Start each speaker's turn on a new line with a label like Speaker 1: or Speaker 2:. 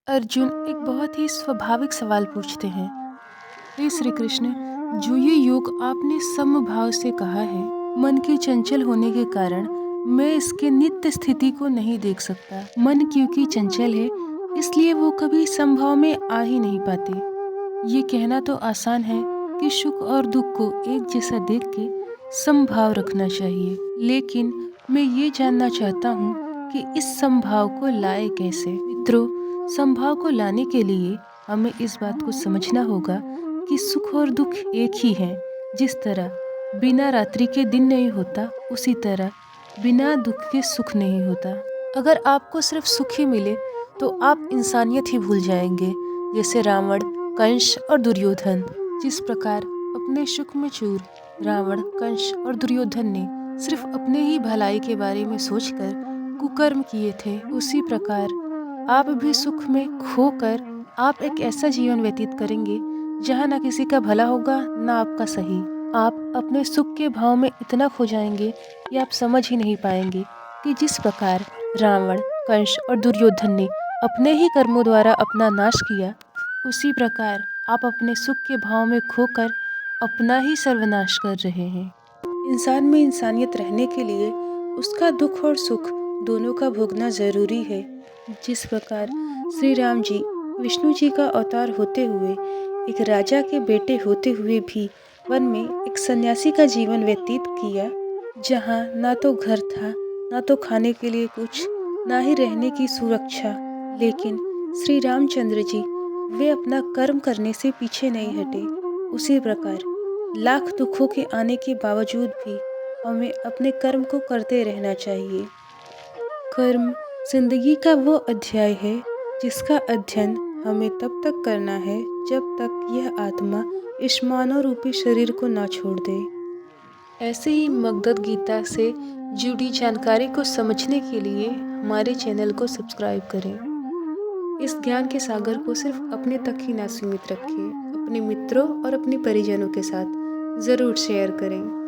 Speaker 1: अर्जुन एक बहुत ही स्वाभाविक सवाल पूछते हैं। हे श्री कृष्ण, जो ये योग आपने समभाव से कहा है, मन के चंचल होने के कारण मैं इसके नित्य स्थिति को नहीं देख सकता। मन क्योंकि चंचल है, इसलिए वो कभी समभाव में आ ही नहीं पाते। ये कहना तो आसान है कि सुख और दुख को एक जैसा देख के समभाव रखना चाहिए, लेकिन मैं ये जानना चाहता हूँ कि इस समभाव को लाए कैसे। मित्रों, समभाव को लाने के लिए हमें इस बात को समझना होगा कि सुख और दुख एक ही हैं। जिस तरह बिना रात्रि के दिन नहीं होता, उसी तरह बिना दुख के सुख नहीं होता। अगर आपको सिर्फ सुख ही मिले तो आप इंसानियत ही भूल जाएंगे, जैसे रावण, कंस और दुर्योधन। जिस प्रकार अपने सुख में चूर रावण, कंस और दुर्योधन ने सिर्फ अपने ही भलाई के बारे में सोचकर कुकर्म किए थे, उसी प्रकार आप भी सुख में खोकर आप एक ऐसा जीवन व्यतीत करेंगे जहाँ न किसी का भला होगा न आपका सही। आप अपने सुख के भाव में इतना खो जाएंगे कि आप समझ ही नहीं पाएंगे कि जिस प्रकार रावण, कंस और दुर्योधन ने अपने ही कर्मों द्वारा अपना नाश किया, उसी प्रकार आप अपने सुख के भाव में खोकर अपना ही सर्वनाश कर रहे हैं। इंसान में इंसानियत रहने के लिए उसका दुख और सुख दोनों का भोगना जरूरी है। जिस प्रकार श्री राम जी विष्णु जी का अवतार होते हुए, एक राजा के बेटे होते हुए भी वन में एक सन्यासी का जीवन व्यतीत किया, जहाँ ना तो घर था, ना तो खाने के लिए कुछ, ना ही रहने की सुरक्षा, लेकिन श्री रामचंद्र जी वे अपना कर्म करने से पीछे नहीं हटे। उसी प्रकार लाख दुखों के आने के बावजूद भी हमें अपने कर्म को करते रहना चाहिए। कर्म जिंदगी का वो अध्याय है जिसका अध्ययन हमें तब तक करना है जब तक यह आत्मा इस मानव रूपी शरीर को ना छोड़ दे। ऐसे ही मगध गीता से जुड़ी जानकारी को समझने के लिए हमारे चैनल को सब्सक्राइब करें। इस ज्ञान के सागर को सिर्फ अपने तक ही ना सीमित रखें, अपने मित्रों और अपने परिजनों के साथ ज़रूर शेयर करें।